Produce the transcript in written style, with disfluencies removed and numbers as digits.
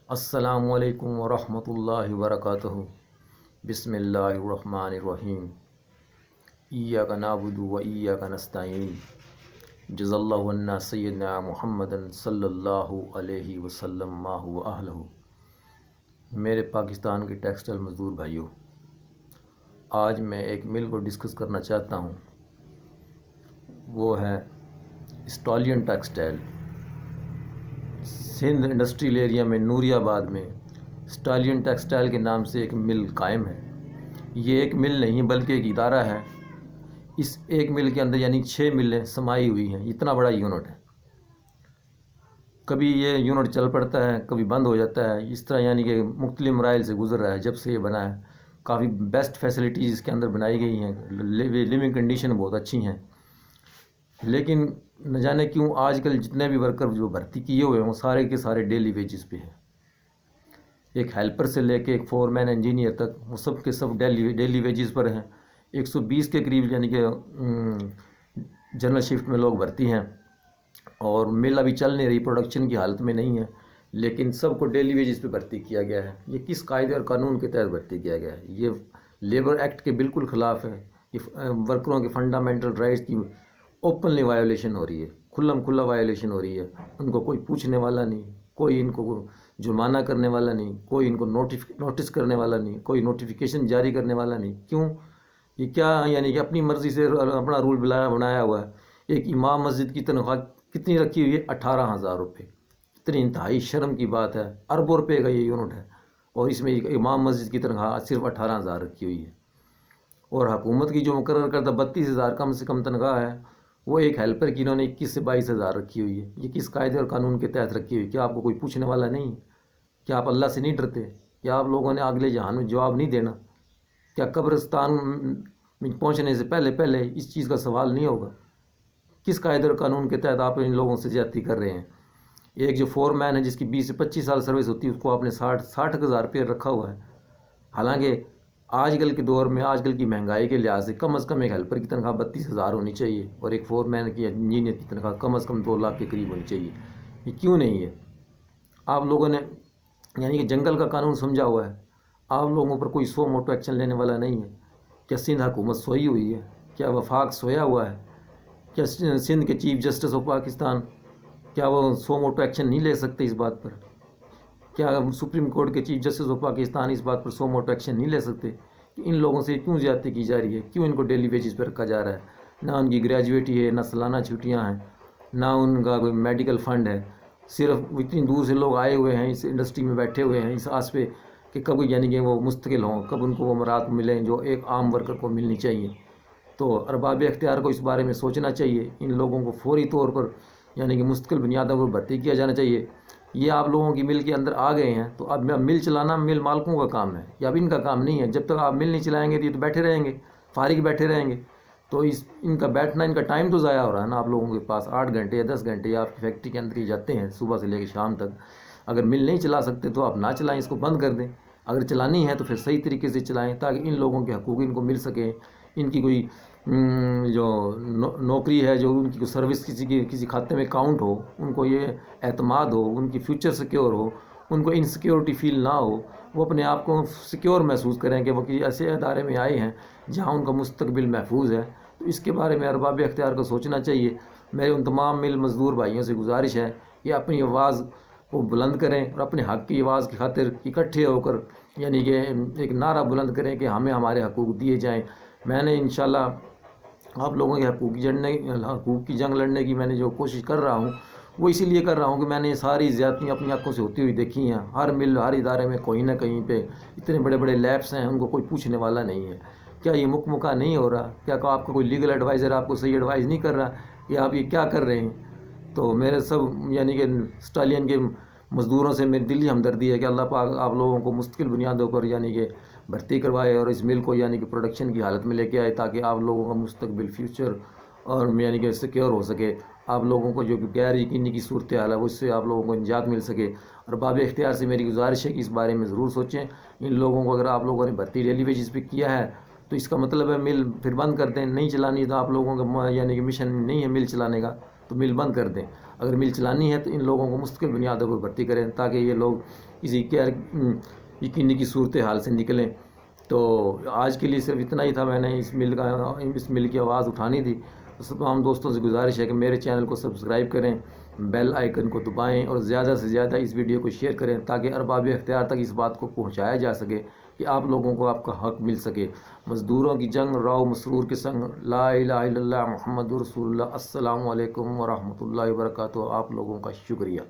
السلام علیکم ورحمۃ اللہ وبرکاتہ۔ بسم اللہ الرحمن الرحیم۔ ایاک نعبد و ایاک نستعین۔ جزا اللہ عنا سیدنا محمد صلی اللہ علیہ وسلم ما هو اہلہ۔ میرے پاکستان کے ٹیکسٹائل مزدور بھائیوں، آج میں ایک مل کو ڈسکس کرنا چاہتا ہوں، وہ ہے Stalin textile. Sindh industrial area میں نوری آباد میں اسٹالین ٹیکسٹائل کے نام سے ایک مل قائم ہے۔ یہ ایک مل نہیں بلکہ ایک ادارہ ہے۔ اس ایک مل کے اندر یعنی 6 ملیں سمائی ہوئی ہیں۔ اتنا بڑا یونٹ ہے۔ کبھی یہ یونٹ چل پڑتا ہے، کبھی بند ہو جاتا ہے، اس طرح یعنی کہ مختلف مراحل سے گزر رہا ہے جب سے یہ بنا ہے۔ کافی بیسٹ فیسلٹیز اس کے اندر بنائی گئی ہیں، لیونگ کنڈیشن بہت اچھی ہیں، لیکن نہ جانے کیوں آج کل جتنے بھی ورکر جو بھرتی کیے ہوئے ہیں وہ سارے کے سارے ڈیلی ویجز پہ ہیں۔ ایک ہیلپر سے لے کے ایک فور مین انجینئر تک وہ سب کے سب ڈیلی ویجز پر ہیں۔ 120 کے قریب یعنی کہ جنرل شفٹ میں لوگ بھرتی ہیں، اور مل ابھی چل نہیں رہی، پروڈکشن کی حالت میں نہیں ہے، لیکن سب کو ڈیلی ویجز پہ بھرتی کیا گیا ہے۔ یہ کس قاعدے اور قانون کے تحت بھرتی کیا گیا ہے؟ یہ لیبر ایکٹ کے بالکل خلاف ہے۔ یہ ورکروں کے فنڈامنٹل رائٹس کی اوپنلی وائیولیشن ہو رہی ہے، کھلم کھلا وائیولیشن ہو رہی ہے۔ ان کو کوئی پوچھنے والا نہیں، کوئی ان کو جرمانہ کرنے والا نہیں، کوئی ان کو نوٹس کرنے والا نہیں، کوئی نوٹیفیکیشن جاری کرنے والا نہیں۔ کیوں؟ یہ کیا یعنی کہ اپنی مرضی سے اپنا رول بنایا ہوا ہے۔ ایک امام مسجد کی تنخواہ کتنی رکھی ہوئی ہے؟ 18,000 روپے۔ اتنی انتہائی شرم کی بات ہے۔ اربوں روپے کا یہ یونٹ ہے، اور اس میں ایک امام مسجد کی تنخواہ صرف 18,000 رکھی ہوئی ہے۔ اور حکومت کی جو مقرر کردہ 32,000 کم سے کم تنخواہ ہے، وہ ایک ہیلپر کی انہوں نے 21 سے 22,000 رکھی ہوئی ہے۔ یہ کس قاعدے اور قانون کے تحت رکھی ہوئی؟ کیا آپ کو کوئی پوچھنے والا نہیں؟ کیا آپ اللہ سے نہیں ڈرتے؟ کیا آپ لوگوں نے اگلے جہان میں جواب نہیں دینا؟ کیا قبرستان میں پہنچنے سے پہلے اس چیز کا سوال نہیں ہوگا؟ کس قاعدے اور قانون کے تحت آپ ان لوگوں سے زیادتی کر رہے ہیں؟ ایک جو فور مین ہے جس کی 20 سے 25 سال سروس ہوتی ہے، اس کو آپ نے 60,000 روپے رکھا ہوا ہے۔ حالانکہ آج کل کے دور میں، آج کل کی مہنگائی کے لحاظ سے کم از کم ایک ہیلپر کی تنخواہ 32,000 ہونی چاہیے، اور ایک فور مین کی انجینئر کی تنخواہ کم از کم 2 لاکھ کے قریب ہونی چاہیے۔ یہ کیوں نہیں ہے؟ آپ لوگوں نے یعنی کہ جنگل کا قانون سمجھا ہوا ہے۔ آپ لوگوں پر کوئی سو موٹو ایکشن لینے والا نہیں ہے۔ کیا سندھ حکومت سوئی ہوئی ہے؟ کیا وفاق سویا ہوا ہے؟ کیا سندھ کے چیف جسٹس آف پاکستان کیا وہ سو موٹو ایکشن نہیں لے سکتے اس بات پر؟ کیا سپریم کورٹ کے چیف جسٹس آف پاکستان اس بات پر سو موٹو ایکشن نہیں لے سکتے کہ ان لوگوں سے کیوں زیادتی کی جا رہی ہے؟ کیوں ان کو ڈیلی ویجز پہ رکھا جا رہا ہے؟ نہ ان کی گریجویٹی ہے، نہ سالانہ چھٹیاں ہیں، نہ ان کا کوئی میڈیکل فنڈ ہے۔ صرف اتنی دور سے لوگ آئے ہوئے ہیں، اس انڈسٹری میں بیٹھے ہوئے ہیں اس آس پہ کہ کب یعنی کہ وہ مستقل ہوں، کب ان کو وہ مراد ملیں جو ایک عام ورکر کو ملنی چاہیے۔ تو ارباب اختیار کو اس بارے میں سوچنا چاہیے۔ ان لوگوں کو فوری طور پر یعنی کہ مستقل بنیادوں پر بھرتی کیا جانا چاہیے۔ یہ آپ لوگوں کی مل کے اندر آ گئے ہیں تو اب مل چلانا مل مالکوں کا کام ہے، یہ اب ان کا کام نہیں ہے۔ جب تک آپ مل نہیں چلائیں گے تو یہ تو بیٹھے رہیں گے، فارغ بیٹھے رہیں گے۔ تو ان کا بیٹھنا، ان کا ٹائم تو ضائع ہو رہا ہے نا آپ لوگوں کے پاس۔ 8 گھنٹے یا 10 گھنٹے آپ کی فیکٹری کے اندر ہی جاتے ہیں صبح سے لے کے شام تک۔ اگر مل نہیں چلا سکتے تو آپ نہ چلائیں، اس کو بند کر دیں۔ اگر چلانی ہے تو پھر صحیح طریقے سے چلائیں تاکہ ان لوگوں کے حقوق ان کو مل سکیں۔ ان کی کوئی جو نوکری ہے، جو ان کی سروس کسی کھاتے میں کاؤنٹ ہو، ان کو یہ اعتماد ہو، ان کی فیوچر سیکیور ہو، ان کو انسیکیورٹی فیل نہ ہو، وہ اپنے آپ کو سیکیور محسوس کریں کہ وہ کسی ایسے ادارے میں آئے ہیں جہاں ان کا مستقبل محفوظ ہے۔ تو اس کے بارے میں ارباب اختیار کو سوچنا چاہیے۔ میرے ان تمام مل مزدور بھائیوں سے گزارش ہے کہ اپنی آواز کو بلند کریں اور اپنے حق کی آواز کی خاطر اکٹھے ہو کر یعنی کہ ایک نعرہ بلند کریں کہ ہمیں ہمارے حقوق دیے جائیں۔ میں نے انشاءاللہ آپ لوگوں کے حقوق کی جنگ لڑنے کی میں نے جو کوشش کر رہا ہوں، وہ اسی لیے کر رہا ہوں کہ میں نے یہ ساری زیادتیاں اپنی آنکھوں سے ہوتی ہوئی دیکھی ہیں۔ ہر مل، ہر ادارے میں کہیں نہ کہیں پہ اتنے بڑے بڑے لیبس ہیں، ان کو کوئی پوچھنے والا نہیں ہے۔ کیا یہ مکمکہ نہیں ہو رہا؟ کیا آپ کا کوئی لیگل ایڈوائزر آپ کو صحیح ایڈوائز نہیں کر رہا کہ آپ یہ کیا کر رہے ہیں؟ تو میرے سب یعنی کہ اسٹالین کے مزدوروں سے میری دلی ہمدردی ہے کہ اللہ پاک آپ لوگوں کو مستقل بنیادوں پر یعنی کہ بھرتی کروائے اور اس مل کو یعنی کہ پروڈکشن کی حالت میں لے کے آئے تاکہ آپ لوگوں کا مستقبل فیوچر اور یعنی کہ سیکیور ہو سکے۔ آپ لوگوں کو جو غیر یقینی کی صورتحال ہے اس سے آپ لوگوں کو نجات مل سکے۔ اور باب اختیار سے میری گزارش ہے کہ اس بارے میں ضرور سوچیں۔ ان لوگوں کو اگر آپ لوگوں نے بھرتی ڈیلی ویجز پہ کیا ہے تو اس کا مطلب ہے مل پھر بند کر دیں، نہیں چلانی۔ تو آپ لوگوں کا یعنی کہ مشن نہیں ہے مل چلانے کا، تو مل بند کر دیں. اگر مل چلانی ہے تو ان لوگوں کو مستقل بنیادوں پر بھرتی کریں تاکہ یہ لوگ کسی یقینی کی صورتحال سے نکلیں. تو آج کے لیے صرف اتنا ہی تھا. میں نے اس مل کی آواز اٹھانی تھی. تمام دوستوں سے گزارش ہے کہ میرے چینل کو سبسکرائب کریں، بیل آئیکن کو دبائیں اور زیادہ سے زیادہ اس ویڈیو کو شیئر کریں تاکہ ارباب اختیار تک اس بات کو پہنچایا جا سکے کہ آپ لوگوں کو آپ کا حق مل سکے. مزدوروں کی جنگ راؤ مسرور کے سنگ. لا الہ الا اللہ محمد رسول اللہ. السلام علیکم ورحمۃ اللہ وبرکاتہ. آپ لوگوں کا شکریہ.